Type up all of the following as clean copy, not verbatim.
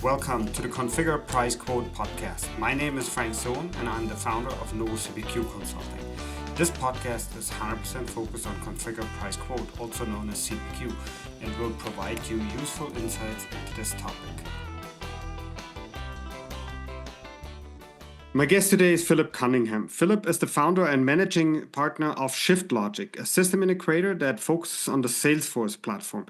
Welcome to the Configure Price Quote Podcast. My name is Frank Sohn and I'm the founder of CPQ Consulting. This podcast is 100% focused on Configure Price Quote, also known as CPQ, and will provide you useful insights into this topic. My guest today is Philip Cunningham. Philip is the founder and managing partner of Shiftlogic, a system integrator that focuses on the Salesforce platform.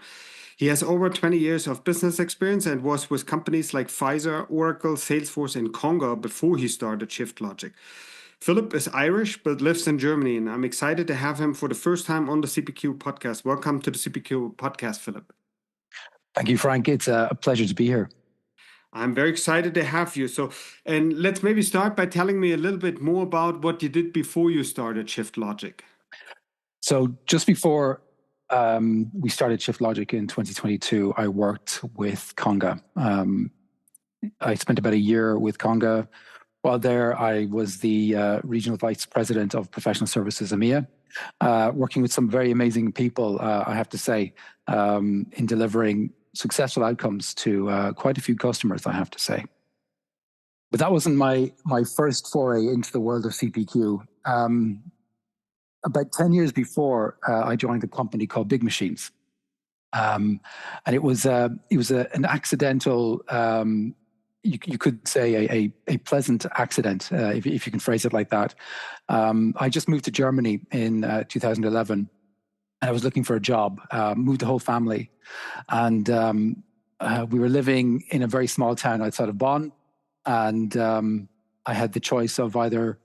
He has over 20 years of business experience and was with companies like Pfizer, Oracle, Salesforce, and Conga before he started Shiftlogic. Philip is Irish but lives in Germany, and I'm excited to have him for the first time on the CPQ podcast. Welcome to the CPQ podcast, Philip. Thank you, Frank. It's a pleasure to be here. I'm very excited to have you. And let's maybe start by telling me a little bit more about what you did before you started Shiftlogic. So just before we started Shiftlogic in 2022, I worked with Conga. I spent about a year with Conga. While there, I was the regional vice president of professional services EMEA, working with some very amazing people, I have to say, in delivering successful outcomes to quite a few customers, I have to say. But that wasn't my first foray into the world of CPQ. About 10 years before, I joined a company called BigMachines. And it was an accidental, you could say a pleasant accident, if you can phrase it like that. I just moved to Germany in 2011. And I was looking for a job, moved the whole family. And we were living in a very small town outside of Bonn. And I had the choice of either,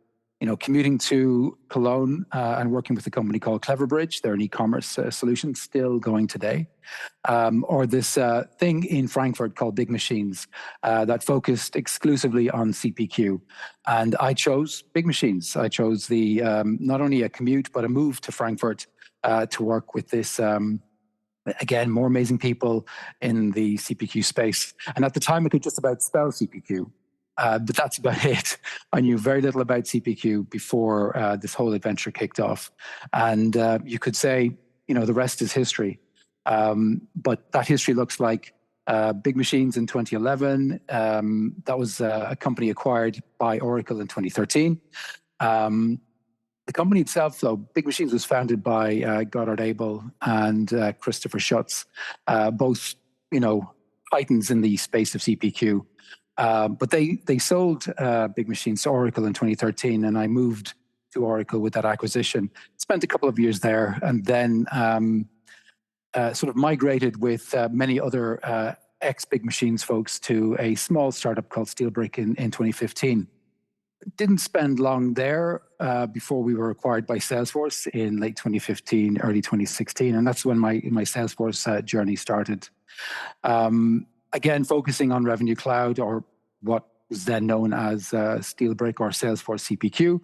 commuting to Cologne and working with a company called Cleverbridge. They're an e-commerce solution still going today. Or this thing in Frankfurt called BigMachines that focused exclusively on CPQ. And I chose BigMachines. I chose the not only a commute, but a move to Frankfurt to work with this, again, more amazing people in the CPQ space. And at the time, I could just about spell CPQ, but that's about it. I knew very little about CPQ before this whole adventure kicked off. And you could say, the rest is history. But that history looks like BigMachines in 2011. That was a company acquired by Oracle in 2013. The company itself, though, BigMachines was founded by Goddard Abel and Christopher Schutz, both, titans in the space of CPQ. But they sold BigMachines to Oracle in 2013, and I moved to Oracle with that acquisition. Spent a couple of years there, and then sort of migrated with many other ex-BigMachines folks to a small startup called SteelBrick in 2015. Didn't spend long there before we were acquired by Salesforce in late 2015, early 2016. And that's when my Salesforce journey started. Again, focusing on Revenue Cloud, or what was then known as SteelBrick or Salesforce CPQ.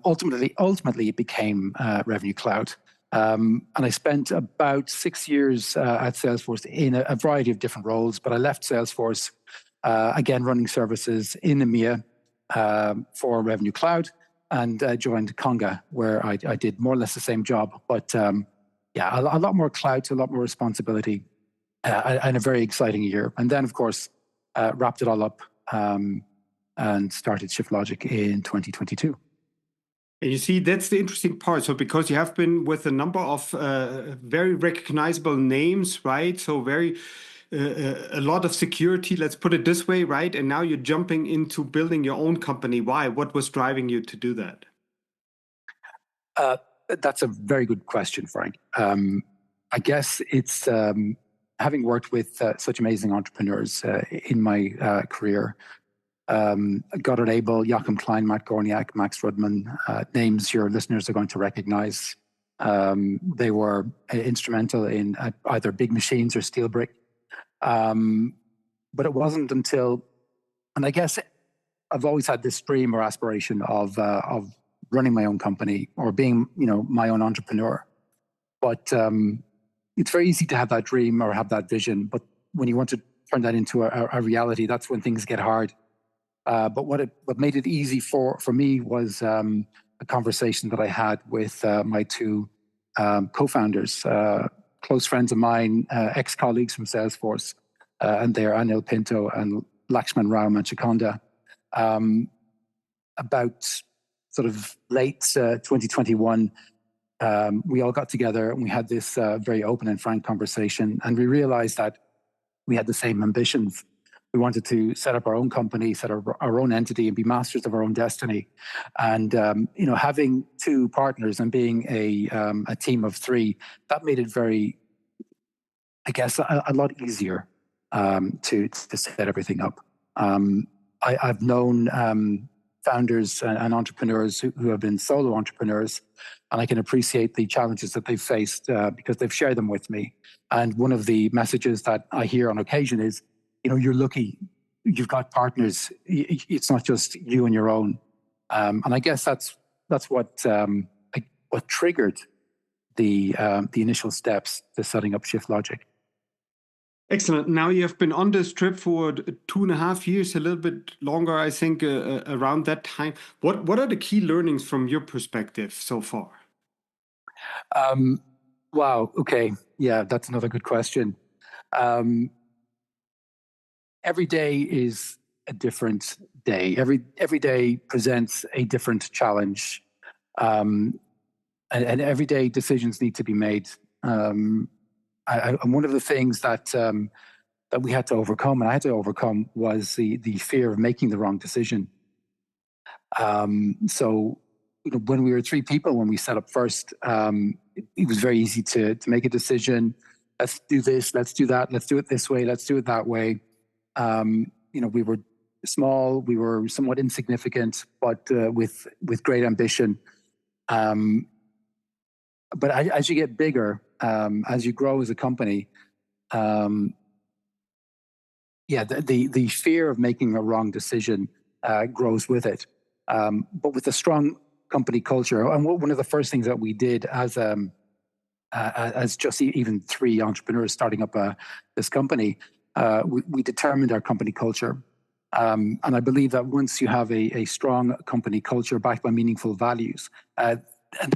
Ultimately, it became Revenue Cloud. And I spent about 6 years at Salesforce in a variety of different roles. But I left Salesforce, again, running services in EMEA, for Revenue Cloud, and joined Conga, where I did more or less the same job, but a lot more clout, a lot more responsibility, and a very exciting year. And then, of course, wrapped it all up and started Shiftlogic in 2022. And you see, that's the interesting part. So because you have been with a number of very recognizable names, right? So a lot of security, let's put it this way, right? And now you're jumping into building your own company. Why? What was driving you to do that? That's a very good question, Frank. I guess it's having worked with such amazing entrepreneurs in my career. Goddard Abel, Joachim Klein, Matt Gorniak, Max Rudman, names your listeners are going to recognize. They were instrumental in either BigMachines or SteelBrick. But it wasn't until, and I guess I've always had this dream or aspiration of running my own company or being, my own entrepreneur. But it's very easy to have that dream or have that vision. But when you want to turn that into a reality, that's when things get hard. But what made it easy for me was a conversation that I had with my two co-founders, close friends of mine, ex-colleagues from Salesforce, and they are Anil Pinto and Lakshman Rao Manchakonda. About sort of late 2021, we all got together and we had this very open and frank conversation, and we realized that we had the same ambitions. We wanted to set up our own company, set up our own entity, and be masters of our own destiny. And having two partners and being a team of three, that made it very, I guess, a lot easier to set everything up. I've known founders and entrepreneurs who have been solo entrepreneurs, and I can appreciate the challenges that they've faced because they've shared them with me. And one of the messages that I hear on occasion is, you're lucky, you've got partners. It's not just you on your own. And I guess that's what triggered the initial steps to setting up Shiftlogic. Excellent. Now you have been on this trip for 2.5 years, a little bit longer, I think, around that time. What are the key learnings from your perspective so far? Wow. Okay. Yeah, that's another good question. Every day is a different day. Every day presents a different challenge, and every day decisions need to be made. And one of the things that we had to overcome, and I had to overcome, was the fear of making the wrong decision. So, when we were three people, when we set up first, it was very easy to make a decision. Let's do this. Let's do that. Let's do it this way. Let's do it that way. We were small. We were somewhat insignificant, but with great ambition. But as you get bigger, as you grow as a company, the fear of making a wrong decision grows with it. But with a strong company culture, and one of the first things that we did as just even three entrepreneurs starting up this company, we determined our company culture. And I believe that once you have a strong company culture backed by meaningful values, and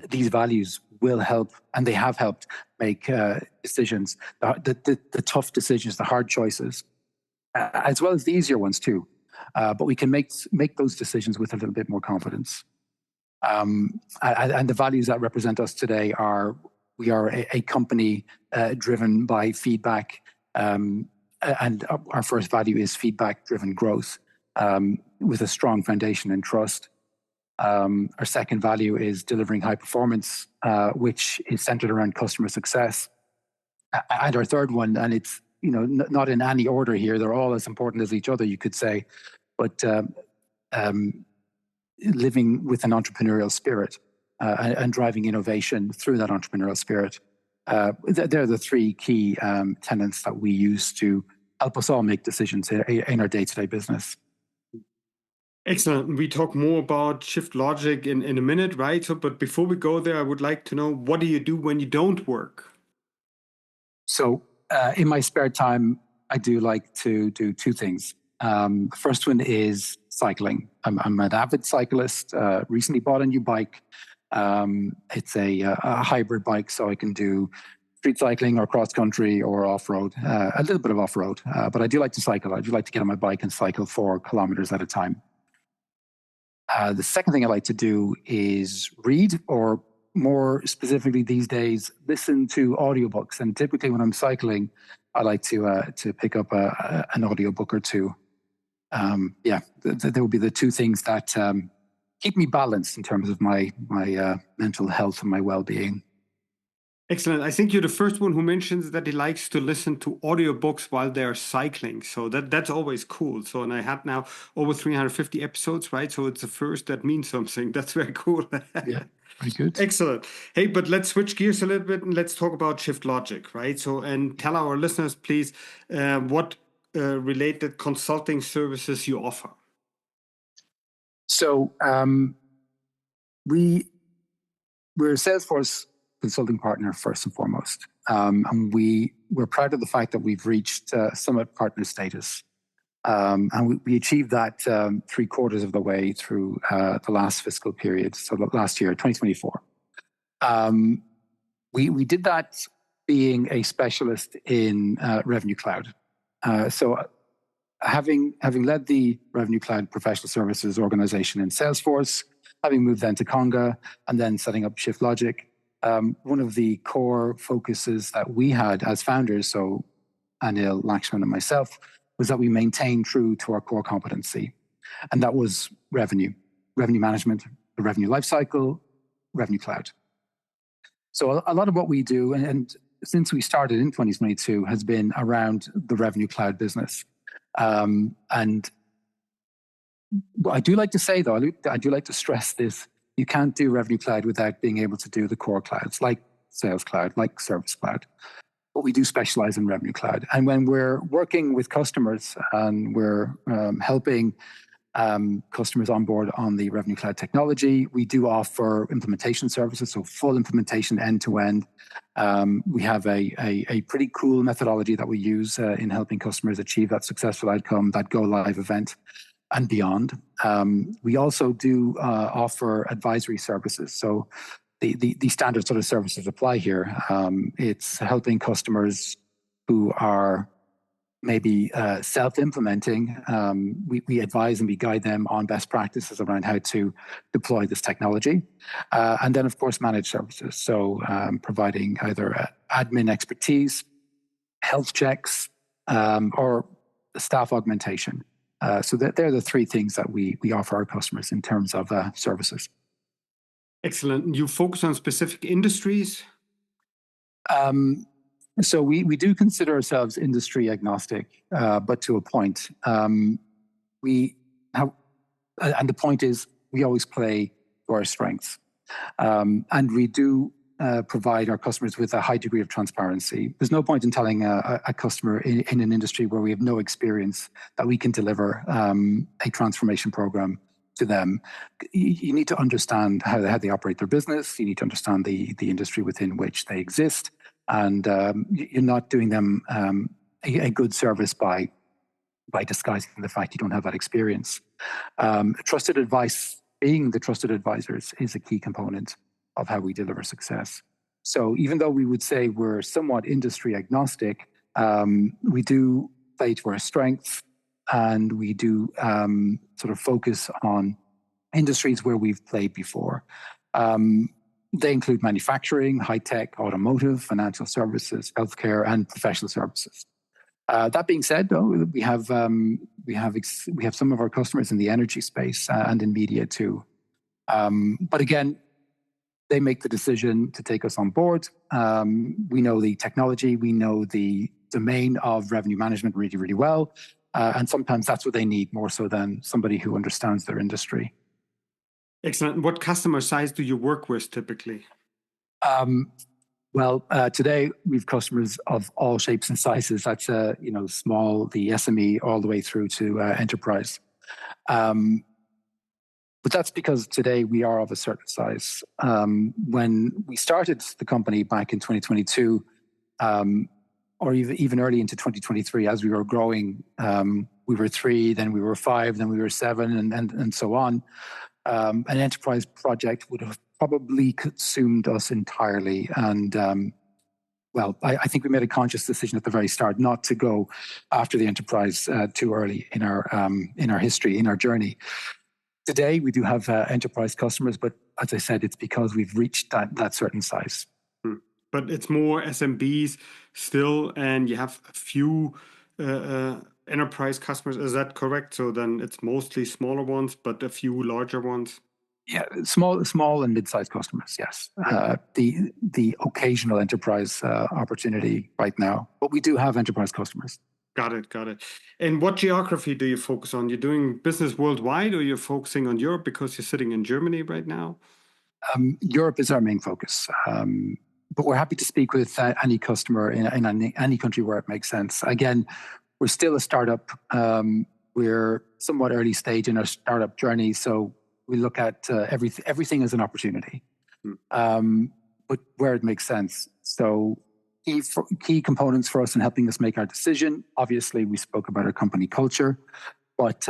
these values will help, and they have helped make decisions, the tough decisions, the hard choices, as well as the easier ones too. But we can make those decisions with a little bit more confidence. And the values that represent us today are: we are a company driven by feedback, and our first value is feedback-driven growth, with a strong foundation in trust. Our second value is delivering high performance, which is centered around customer success. And our third one, and it's not in any order here, they're all as important as each other, you could say, but living with an entrepreneurial spirit and driving innovation through that entrepreneurial spirit. They're the three key tenets that we use to help us all make decisions in our day-to-day business. Excellent. We talk more about Shiftlogic in a minute, right? But before we go there, I would like to know, what do you do when you don't work? So in my spare time, I do like to do two things. The first one is cycling. I'm an avid cyclist. Recently bought a new bike. It's a hybrid bike, so I can do street cycling or cross country or off-road, a little bit of off-road. But I do like to cycle. I do like to get on my bike and cycle 4 kilometers at a time. The second thing I like to do is read, or more specifically these days, listen to audiobooks. And typically when I'm cycling, I like to pick up an audiobook or two. There will be the two things that keep me balanced in terms of my mental health and my well-being. Excellent. I think you're the first one who mentions that he likes to listen to audiobooks while they're cycling. So that's always cool. So, and I have now over 350 episodes, right? So it's the first that means something. That's very cool. Yeah, very good. Excellent. Hey, but let's switch gears a little bit and let's talk about Shiftlogic, right? So, and tell our listeners, please, what related consulting services you offer. So we're a Salesforce consulting partner first and foremost, and we're proud of the fact that we've reached Summit Partner status, and we achieved that 3/4 of the way through the last fiscal period, so last year, 2024. We did that being a specialist in Revenue Cloud. So having led the Revenue Cloud professional services organization in Salesforce, having moved then to Conga, and then setting up Shiftlogic, one of the core focuses that we had as founders, so Anil, Lakshman, and myself, was that we maintain true to our core competency. And that was revenue management, the revenue lifecycle, Revenue Cloud. So a lot of what we do, and since we started in 2022, has been around the Revenue Cloud business. And I do like to say, though, I do like to stress this, you can't do Revenue Cloud without being able to do the core clouds, like Sales Cloud, like Service Cloud. But we do specialize in Revenue Cloud. And when we're working with customers and we're helping customers on board on the Revenue Cloud technology, we do offer implementation services, so full implementation end to end. We have a pretty cool methodology that we use in helping customers achieve that successful outcome, that go live event and beyond. We also do offer advisory services. So the standard sort of services apply here. It's helping customers who are maybe self-implementing. We advise and we guide them on best practices around how to deploy this technology. And then, of course, managed services. So providing either admin expertise, health checks, or staff augmentation. So they're the three things that we offer our customers in terms of services. Excellent. You focus on specific industries? So we do consider ourselves industry agnostic, but to a point. And the point is we always play to our strengths. And we do provide our customers with a high degree of transparency. There's no point in telling a customer in an industry where we have no experience that we can deliver a transformation program to them. You need to understand how they operate their business. You need to understand the industry within which they exist. And you're not doing them a good service by disguising the fact you don't have that experience. Trusted advice, being the trusted advisors, is a key component of how we deliver success. So even though we would say we're somewhat industry agnostic, we do play to our strengths, and we do sort of focus on industries where we've played before. They include manufacturing, high-tech, automotive, financial services, healthcare, and professional services. That being said, though, we have some of our customers in the energy space and in media too. But again, they make the decision to take us on board. We know the technology, we know the domain of revenue management really, really well, and sometimes that's what they need more so than somebody who understands their industry. Excellent. What customer size do you work with typically? Well, today we've customers of all shapes and sizes. That's small, the SME, all the way through to enterprise. But that's because today we are of a certain size. When we started the company back in 2022, or even early into 2023, as we were growing, we were 3, then we were 5, then we were 7, and so on. An enterprise project would have probably consumed us entirely. And I think we made a conscious decision at the very start not to go after the enterprise too early in our history, in our journey. Today, we do have enterprise customers, but as I said, it's because we've reached that certain size. But it's more SMBs still, and you have a few enterprise customers. Is that correct? So then it's mostly smaller ones, but a few larger ones. Yeah, small and mid-sized customers. Yes, the occasional enterprise opportunity right now, but we do have enterprise customers. Got it. And what geography do you focus on? You're doing business worldwide, or you're focusing on Europe because you're sitting in Germany right now? Europe is our main focus. But we're happy to speak with any customer in any country where it makes sense. Again, we're still a startup. We're somewhat early stage in our startup journey, so we look at everything as an opportunity, but where it makes sense. So key components for us in helping us make our decision, obviously, we spoke about our company culture, but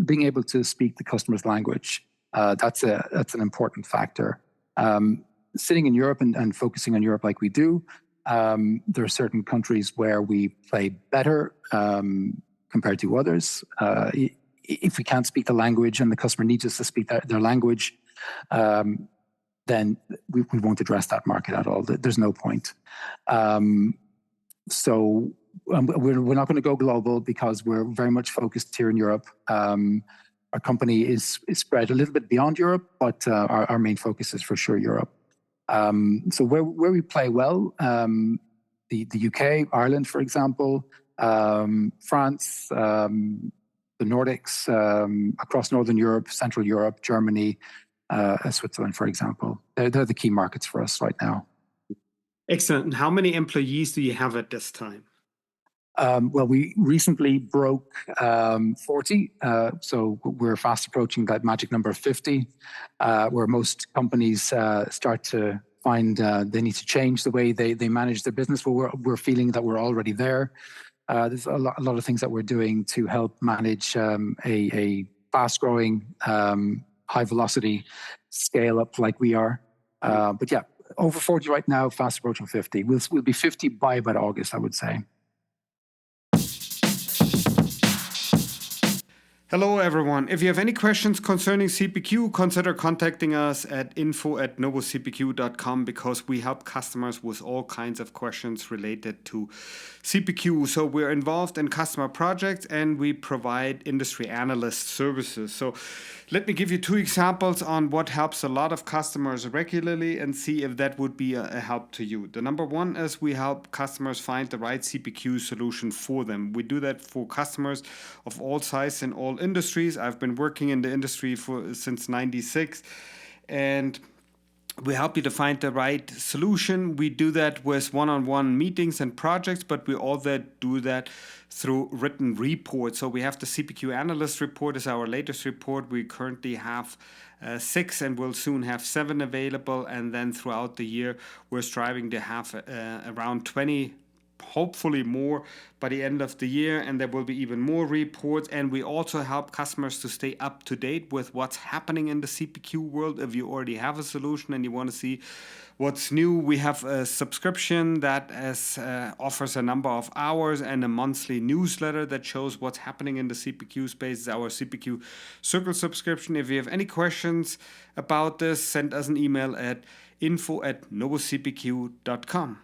being able to speak the customer's language, that's an important factor. Sitting in Europe and focusing on Europe like we do, There are certain countries where we play better compared to others. If we can't speak the language and the customer needs us to speak their language, then we won't address that market at all. There's no point. So we're not going to go global because we're very much focused here in Europe. Our company is spread a little bit beyond Europe, but our main focus is for sure Europe. So where we play well, the UK, Ireland, for example, France, the Nordics, across Northern Europe, Central Europe, Germany, Switzerland, for example. They're the key markets for us right now. Excellent. And how many employees do you have at this time? Well, we recently broke 40, so we're fast approaching that magic number of 50, where most companies start to find they need to change the way they manage their business. Well, we're feeling that we're already there. There's a lot of things that we're doing to help manage a fast-growing, high-velocity scale-up like we are. But yeah, over 40 right now, fast approaching 50. We'll be 50 by about August, I would say. Hello, everyone. If you have any questions concerning CPQ, consider contacting us at info@novocpq.com because we help customers with all kinds of questions related to CPQ. So we're involved in customer projects and we provide industry analyst services. So let me give you 2 examples on what helps a lot of customers regularly and see if that would be a help to you. The number one is we help customers find the right CPQ solution for them. We do that for customers of all sizes and all industries. I've been working in the industry since '96, and we help you to find the right solution. We do that with one-on-one meetings and projects, but we also do that through written reports. So we have the CPQ Analyst Report is our latest report. We currently have 6 and we'll soon have 7 available. And then throughout the year, we're striving to have around 20, hopefully more by the end of the year, and there will be even more reports. And we also help customers to stay up to date with what's happening in the CPQ world. If you already have a solution and you want to see what's new, we have a subscription that offers a number of hours and a monthly newsletter that shows what's happening in the CPQ space. It's our CPQ Circle subscription. If you have any questions about this, send us an email at info@novocpq.com.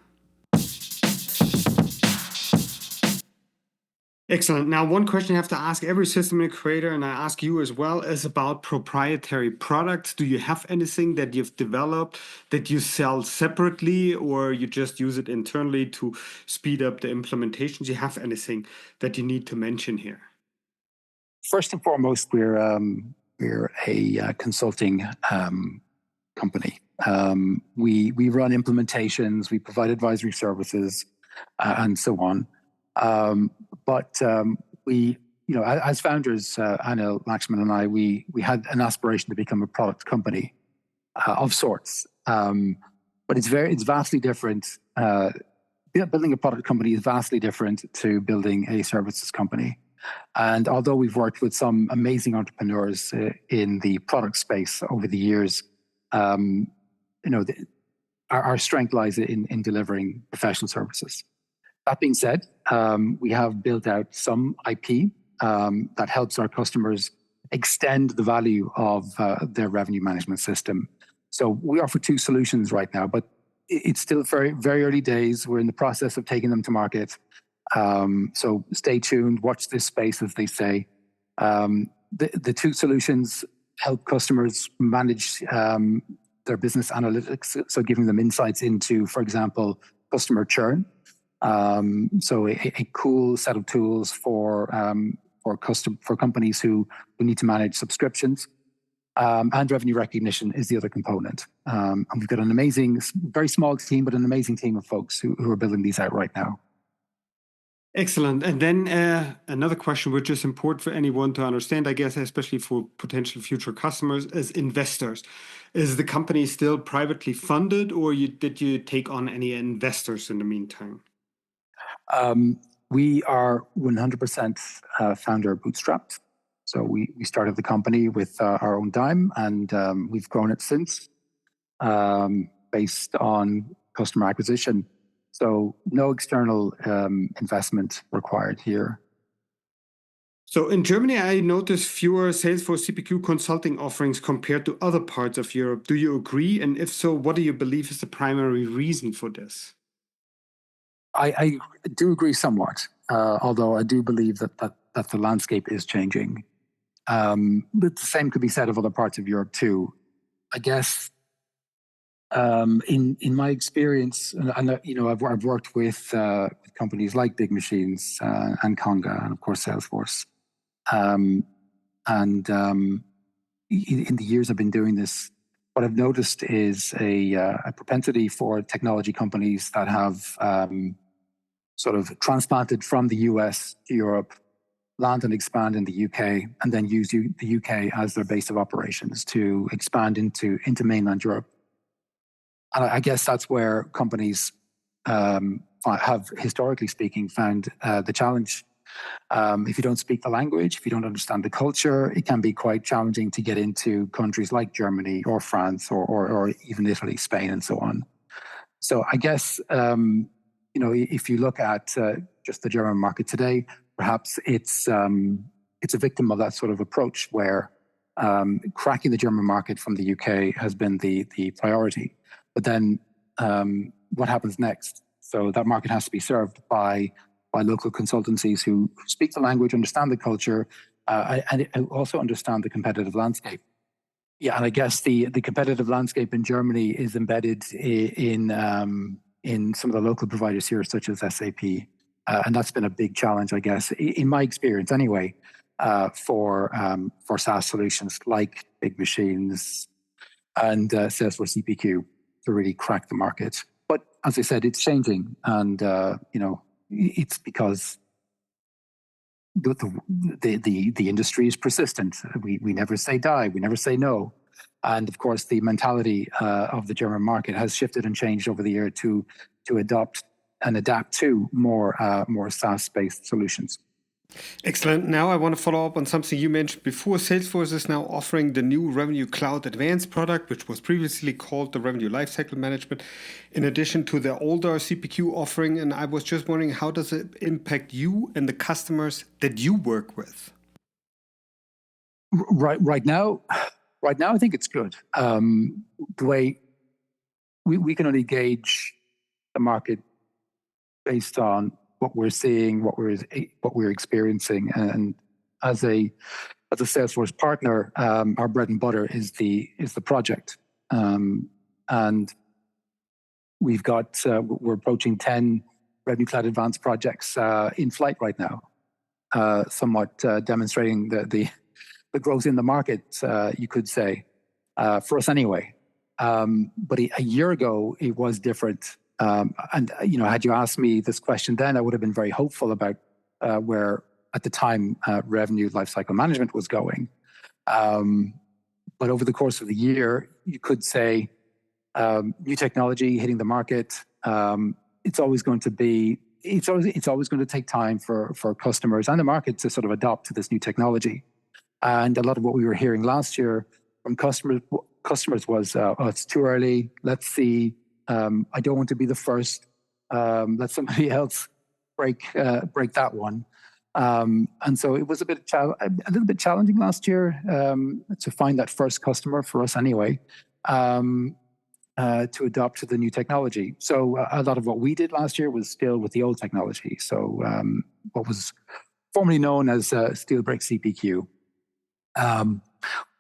Excellent. Now, one question I have to ask every system integrator, and I ask you as well, is about proprietary products. Do you have anything that you've developed that you sell separately, or you just use it internally to speed up the implementations? Do you have anything that you need to mention here? First and foremost, we're a consulting company. We run implementations, we provide advisory services, and so on. But we, as founders, Anil, Lakshman, and I, we had an aspiration to become a product company of sorts. But it's vastly different. Building a product company is vastly different to building a services company. And although we've worked with some amazing entrepreneurs in the product space over the years, our strength lies in delivering professional services. That being said, we have built out some IP that helps our customers extend the value of their revenue management system. So we offer 2 solutions right now, but it's still very, very early days. We're in the process of taking them to market. So stay tuned, watch this space, as they say. The 2 solutions help customers manage their business analytics, so giving them insights into, for example, customer churn. So a cool set of tools for companies who need to manage subscriptions. And revenue recognition is the other component. And we've got an amazing, very small team, but an amazing team of folks who are building these out right now. Excellent. And then another question, which is important for anyone to understand, I guess, especially for potential future customers, is investors. Is the company still privately funded, or did you take on any investors in the meantime? We are 100% founder bootstrapped. So we started the company with our own dime, and we've grown it since based on customer acquisition. So no external investment required here. So in Germany, I noticed fewer Salesforce CPQ consulting offerings compared to other parts of Europe. Do you agree? And if so, what do you believe is the primary reason for this? I do agree somewhat, although I do believe that the landscape is changing. But the same could be said of other parts of Europe too. I guess in my experience, and I've worked with companies like BigMachines and Conga, and of course Salesforce. In the years I've been doing this, what I've noticed is a propensity for technology companies that have sort of transplanted from the US to Europe, land and expand in the UK, and then use the UK as their base of operations to expand into mainland Europe. And I guess that's where companies have, historically speaking, found the challenge. If you don't speak the language, if you don't understand the culture, it can be quite challenging to get into countries like Germany or France or even Italy, Spain, and so on. So I guess, if you look at just the German market today, perhaps it's a victim of that sort of approach where cracking the German market from the UK has been the priority. But then what happens next? So that market has to be served by local consultancies who speak the language, understand the culture, and also understand the competitive landscape. Yeah, and I guess the competitive landscape in Germany is embedded in some of the local providers here, such as SAP, and that's been a big challenge, I guess, in my experience anyway, for SaaS solutions like BigMachines and Salesforce CPQ to really crack the market. But as I said, it's changing, and it's because the industry is persistent. We never say die. We never say no. And of course, the mentality of the German market has shifted and changed over the year to adopt and adapt to more SaaS-based solutions. Excellent. Now I want to follow up on something you mentioned before. Salesforce is now offering the new Revenue Cloud Advanced product, which was previously called the Revenue Lifecycle Management, in addition to the older CPQ offering. And I was just wondering, how does it impact you and the customers that you work with? Right now, I think it's good. The way we can only gauge the market based on what we're seeing, what we're experiencing, and as a Salesforce partner, our bread and butter is the project, and we're approaching 10 Revenue Cloud Advanced projects in flight right now, somewhat demonstrating the growth in the market, you could say, for us anyway. But a year ago, it was different. And had you asked me this question then, I would have been very hopeful about where, at the time, revenue lifecycle management was going. But over the course of the year, you could say new technology hitting the market. It's always going to take time for customers and the market to sort of adopt to this new technology. And a lot of what we were hearing last year from customers was, "Oh, it's too early. Let's see. I don't want to be the first. Let somebody else break that one." And so it was a little bit challenging last year to find that first customer for us anyway, to adopt to the new technology. So a lot of what we did last year was still with the old technology. So what was formerly known as SteelBrick CPQ.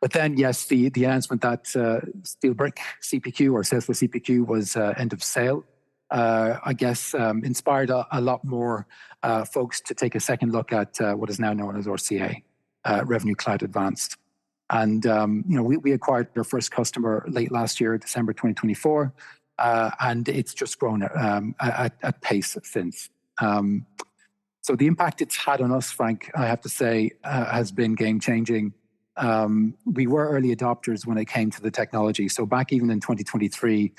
But then, yes, the announcement that SteelBrick CPQ or Salesforce CPQ was end of sale, I guess, inspired a lot more folks to take a second look at what is now known as RCA, Revenue Cloud Advanced. And we acquired our first customer late last year, December 2024, and it's just grown at pace since. So the impact it's had on us, Frank, I have to say, has been game-changing. We were early adopters when it came to the technology. So back even in 2023,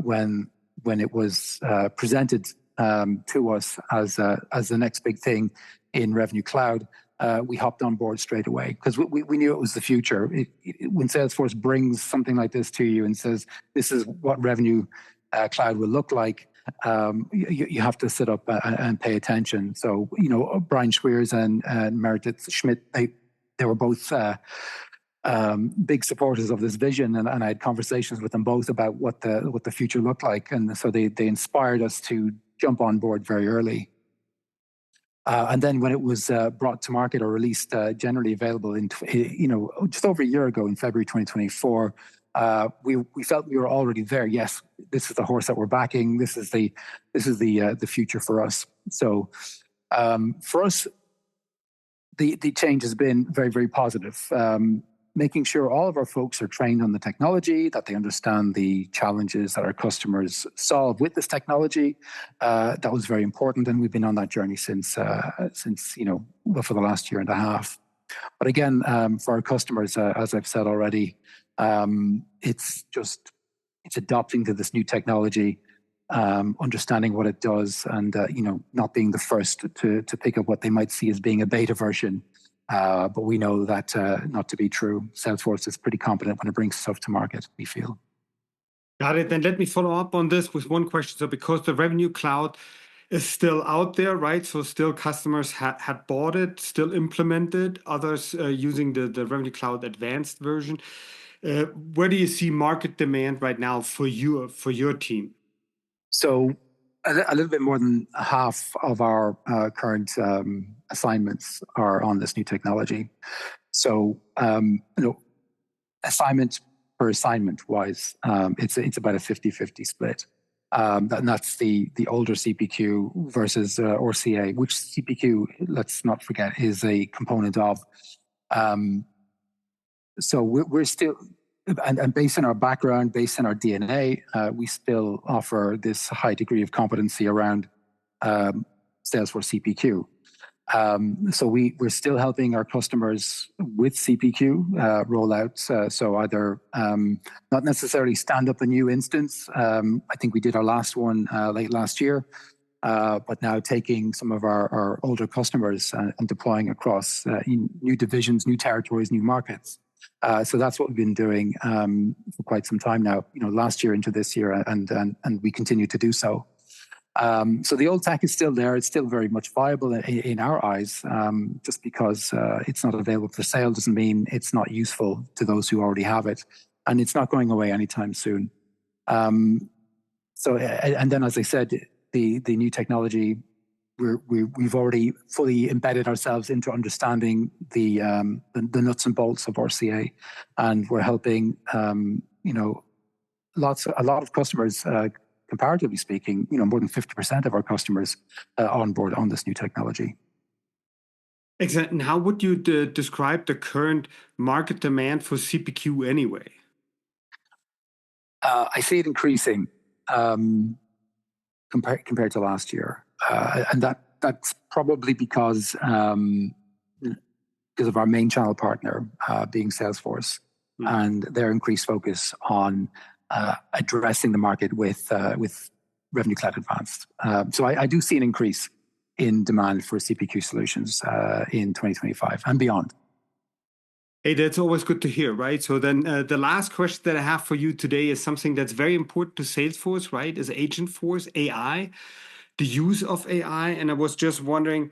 when it was presented to us as the next big thing in Revenue Cloud, we hopped on board straight away because we knew it was the future. When Salesforce brings something like this to you and says, "This is what Revenue Cloud will look like," you have to sit up and pay attention. So, Brian Schweers and Meredith Schmidt, they were both big supporters of this vision, and I had conversations with them both about what the future looked like, and so they inspired us to jump on board very early. And then when it was brought to market or released, generally available in just over a year ago in February 2024, we felt we were already there. Yes, this is the horse that we're backing. This is the future for us. So for us, the change has been very, very positive. Making sure all of our folks are trained on the technology, that they understand the challenges that our customers solve with this technology. That was very important, and we've been on that journey since for the last year and a half. But again, for our customers, as I've said already, it's adopting to this new technology, understanding what it does, and not being the first to pick up what they might see as being a beta version. But we know that not to be true. Salesforce is pretty competent when it brings stuff to market, we feel. Got it. Then let me follow up on this with one question. So because the Revenue Cloud is still out there, right? So still customers had bought it, still implemented, others using the Revenue Cloud advanced version. Where do you see market demand right now for your team? So a little bit more than half of our current assignments are on this new technology. So, assignment per assignment wise, it's about a 50-50 split. And that's the older CPQ versus RCA, which CPQ, let's not forget, is a component of. So we're still, and based on our background, based on our DNA, we still offer this high degree of competency around Salesforce CPQ. So we're still helping our customers with CPQ rollouts. So either not necessarily stand up a new instance. I think we did our last one late last year, but now taking some of our older customers and deploying across new divisions, new territories, new markets. So that's what we've been doing for quite some time now. Last year into this year, and we continue to do so. So the old tech is still there. It's still very much viable in our eyes. Just because it's not available for sale doesn't mean it's not useful to those who already have it, and it's not going away anytime soon. So, and then, as I said, the new technology, we've already fully embedded ourselves into understanding the nuts and bolts of RCA, and we're helping a lot of customers. Comparatively speaking, more than 50% of our customers on board on this new technology. Exactly. And how would you describe the current market demand for CPQ anyway? I see it increasing compared to last year, and that's probably because of our main channel partner being Salesforce, and their increased focus on addressing the market with Revenue Cloud Advanced. So I do see an increase in demand for CPQ solutions in 2025 and beyond. Hey, that's always good to hear, right? So then the last question that I have for you today is something that's very important to Salesforce, right? Is Agentforce, AI, the use of AI. And I was just wondering,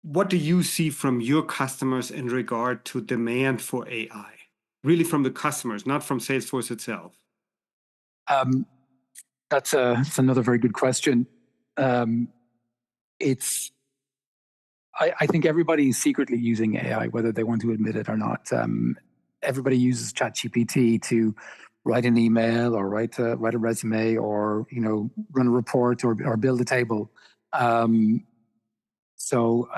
what do you see from your customers in regard to demand for AI? Really from the customers, not from Salesforce itself. That's another very good question. I think everybody is secretly using AI, whether they want to admit it or not. Everybody uses ChatGPT to write an email or write a resume or run a report or build a table. So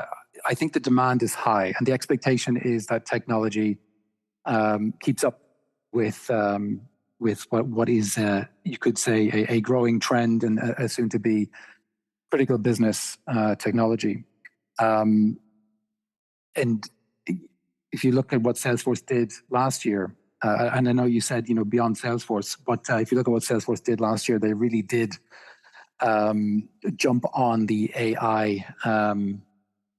I think the demand is high, and the expectation is that technology keeps up with what is you could say a growing trend and a soon to be critical business technology. And if you look at what Salesforce did last year, and I know you said beyond Salesforce, but if you look at what Salesforce did last year, they really did jump on the AI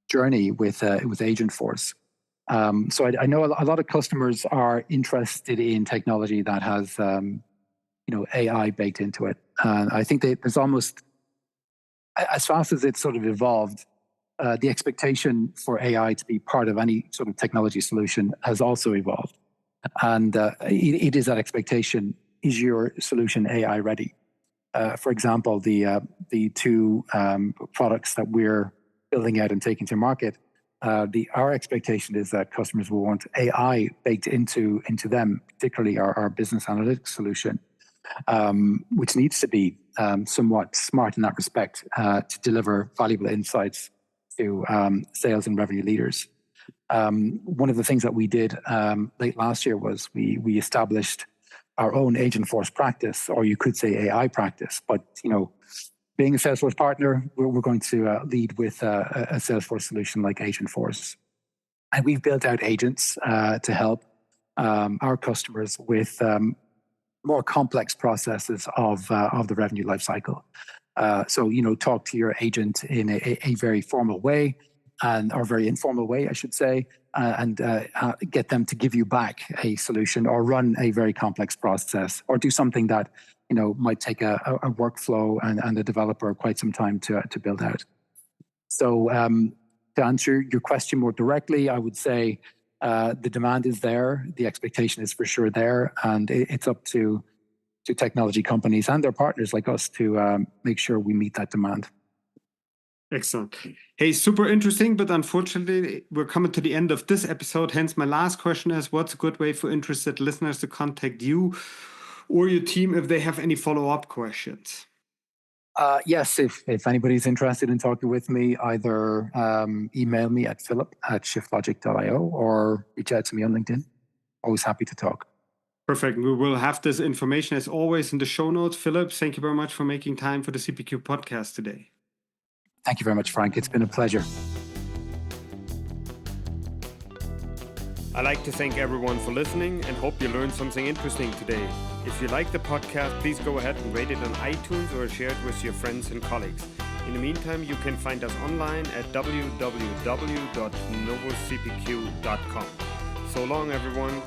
journey with Agentforce. So I know a lot of customers are interested in technology that has AI baked into it. And I think that there's almost, as fast as it's sort of evolved, the expectation for AI to be part of any sort of technology solution has also evolved. And it is that expectation: is your solution AI ready? For example, the two products that we're building out and taking to market, our expectation is that customers will want AI baked into them, particularly our business analytics solution, which needs to be somewhat smart in that respect to deliver valuable insights to sales and revenue leaders. One of the things that we did late last year was we established our own Agentforce practice, or you could say AI practice. But being a Salesforce partner, we're going to lead with a Salesforce solution like Agentforce, and we've built out agents to help our customers with more complex processes of the revenue lifecycle. So talk to your agent in a very formal way, or very informal way, I should say, and get them to give you back a solution, or run a very complex process, or do something that might take a workflow and a developer quite some time to build out. So to answer your question more directly, I would say the demand is there, the expectation is for sure there, and it's up to technology companies and their partners like us to make sure we meet that demand. Excellent. Hey, super interesting, but unfortunately, we're coming to the end of this episode. Hence, my last question is, what's a good way for interested listeners to contact you or your team if they have any follow-up questions? Yes, if anybody's interested in talking with me, either email me at philip@shiftlogic.io or reach out to me on LinkedIn. Always happy to talk. Perfect. We will have this information as always in the show notes. Philip, thank you very much for making time for the CPQ podcast today. Thank you very much, Frank. It's been a pleasure. I'd like to thank everyone for listening and hope you learned something interesting today. If you like the podcast, please go ahead and rate it on iTunes or share it with your friends and colleagues. In the meantime, you can find us online at www.novocpq.com. So long, everyone.